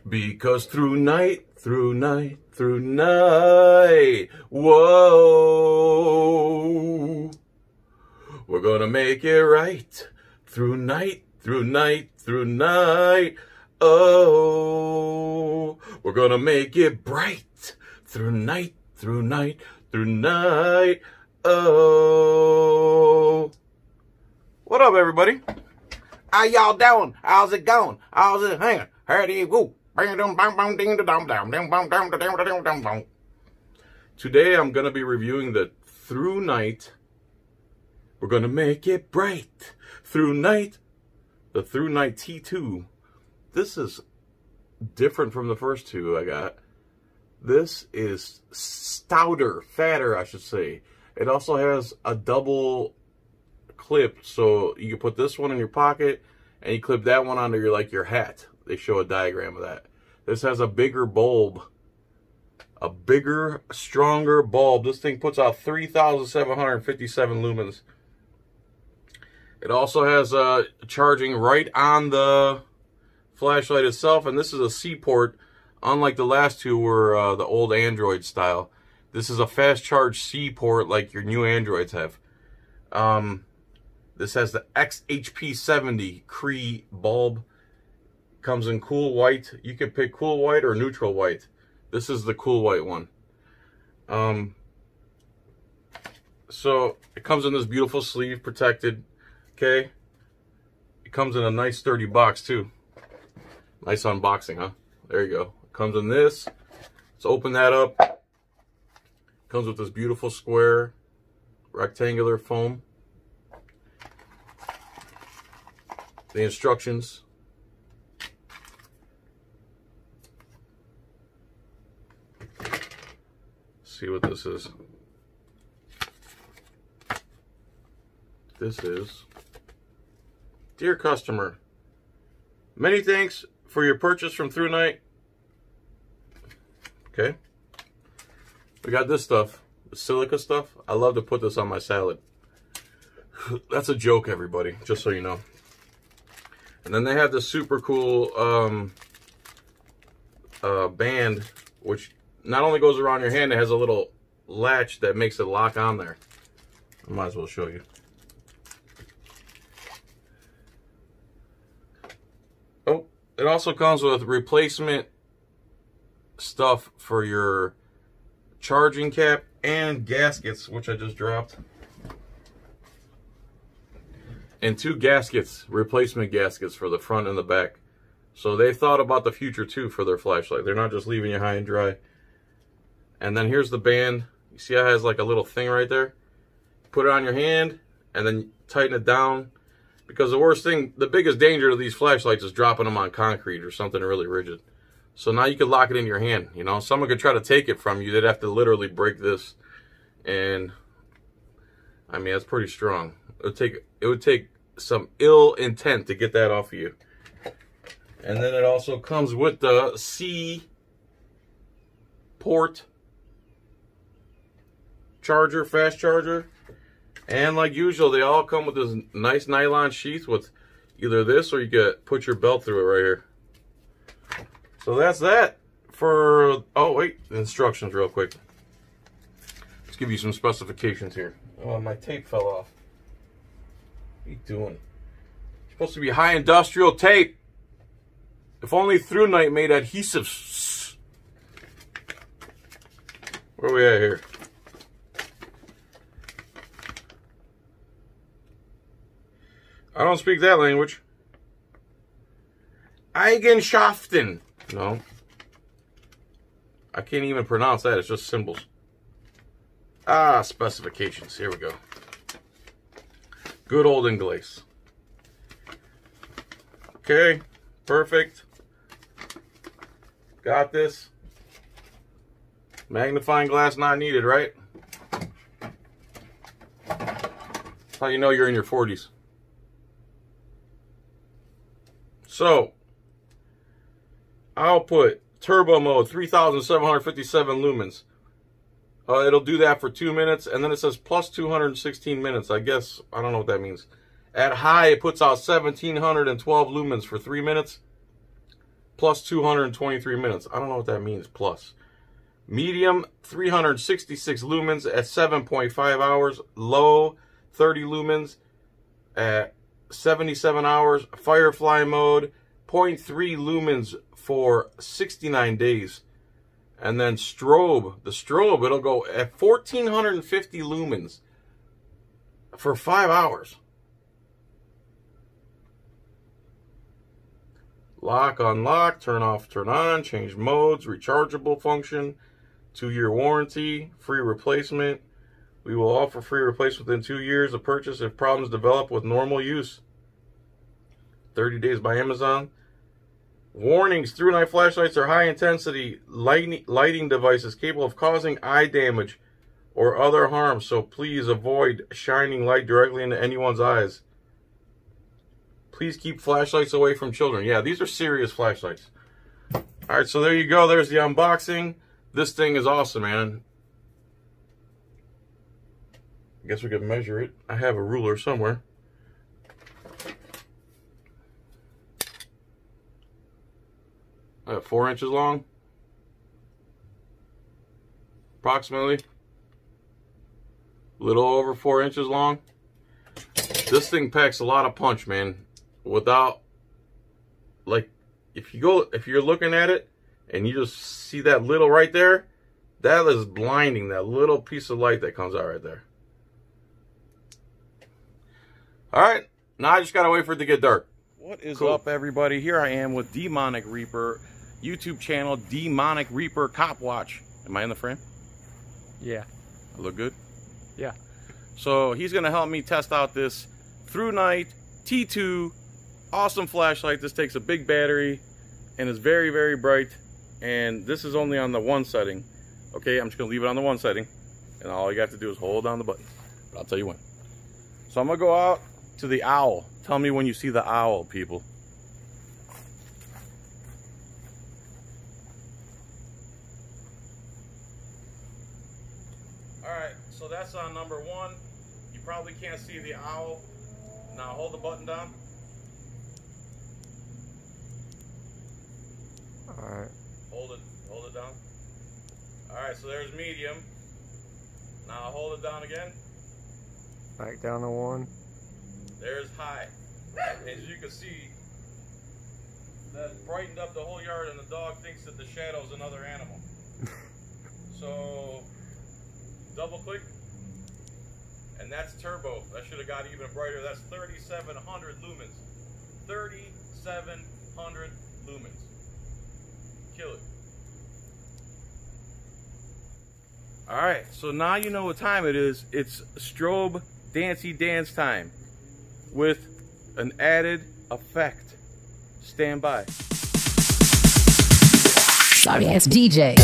Because ThruNite, whoa, we're gonna make it right. ThruNite, oh, we're gonna make it bright. ThruNite, oh. What up, everybody? How y'all doing? How's it going? How's it hanging? How do you go? Today I'm going to be reviewing the ThruNite. We're going to make it bright. ThruNite. The ThruNite T2. This is different from the first two I got. This is stouter, fatter, I should say. It also has a double clip, so you can put this one in your pocket and you clip that one onto your hat. They show a diagram of that. This has a bigger bulb, a bigger, stronger bulb. This thing puts out 3,757 lumens. It also has charging right on the flashlight itself, and this is a Seaport. Unlike the last two were the old Android style. This is a fast charge Seaport like your new Androids have. This has the XHP70 Cree bulb. Comes in cool white. You can pick cool white or neutral white. This is the cool white one. So it comes in this beautiful sleeve, protected. Okay. It comes in a nice sturdy box too. Nice unboxing, huh? There you go. It comes in this. Let's open that up. Comes with this beautiful square rectangular foam. The instructions. See what this is. This is, dear customer, many thanks for your purchase from ThruNite. Okay. We got this stuff, the silica stuff. I love to put this on my salad. That's a joke, everybody, just so you know. And then they have this super cool band, which not only goes around your hand, it has a little latch that makes it lock on there. I might as well show you. Oh, it also comes with replacement stuff for your charging cap and gaskets, which I just dropped. And 2 gaskets, replacement gaskets for the front and the back. So they thought about the future too for their flashlight. They're not just leaving you high and dry. And then here's the band. You see how it has like a little thing right there? Put it on your hand and then tighten it down. Because the worst thing, the biggest danger of these flashlights is dropping them on concrete or something really rigid. So now you could lock it in your hand. You know, someone could try to take it from you. They'd have to literally break this. And I mean, that's pretty strong. It would take some ill intent to get that off of you. And then it also comes with the Seaport charger, fast charger. And like usual, they all come with this nice nylon sheath with either this or you could put your belt through it right here. So that's that for, oh wait, the instructions real quick. Let's give you some specifications here. Oh, my tape fell off. What are you doing? It's supposed to be high industrial tape. If only ThruNite made adhesives. Where are we at here? I don't speak that language. Eigenschaften. No. I can't even pronounce that. It's just symbols. Ah, specifications. Here we go. Good old English. Okay. Perfect. Got this. Magnifying glass not needed, right? That's how you know you're in your 40s. So, output, turbo mode, 3,757 lumens. It'll do that for 2 minutes, and then it says plus 216 minutes. I guess, I don't know what that means. At high, it puts out 1,712 lumens for 3 minutes. plus 223 minutes. I don't know what that means, plus. Medium, 366 lumens at 7.5 hours. Low, 30 lumens at 77 hours. Firefly mode, 0.3 lumens for 69 days. And then strobe, the strobe, it'll go at 1450 lumens for 5 hours. Lock, unlock, turn off, turn on, change modes, rechargeable function, 2-year warranty, free replacement. We will offer free replacement within 2 years of purchase if problems develop with normal use. 30 days by Amazon. Warnings, ThruNite flashlights are high-intensity lighting devices capable of causing eye damage or other harm, so please avoid shining light directly into anyone's eyes. Please keep flashlights away from children. Yeah, these are serious flashlights. All right, so there you go. There's the unboxing. This thing is awesome, man. I guess we could measure it. I have a ruler somewhere. I have 4 inches long, approximately. A little over 4 inches long. This thing packs a lot of punch, man. Without, like, if you're looking at it and you just see that little right there, that is blinding, that little piece of light that comes out right there. All right, now I just gotta wait for it to get dark. What is up, everybody? Here I am with Demonic Reaper, YouTube channel, Demonic Reaper CopWatch. Am I in the frame? Yeah. I look good? Yeah. So he's gonna help me test out this ThruNite T2 awesome flashlight. This takes a big battery and is very, very bright. And this is only on the 1 setting. Okay, I'm just gonna leave it on the 1 setting. And all you got to do is hold down the button. But I'll tell you when. So I'm gonna go out to the owl. Tell me when you see the owl, people. Alright, so that's on number 1. You probably can't see the owl. Now hold the button down. Alright. Hold it down. Alright, so there's medium. Now hold it down again. Back down to 1. There's high. As you can see, that brightened up the whole yard, and the dog thinks that the shadow's another animal. So double click, and that's turbo. That should have got even brighter. That's 3,700 lumens. 3,700 lumens. Kill it. Alright, so now you know what time it is. It's strobe dancey dance time with an added effect. Stand by. Sorry ass DJ.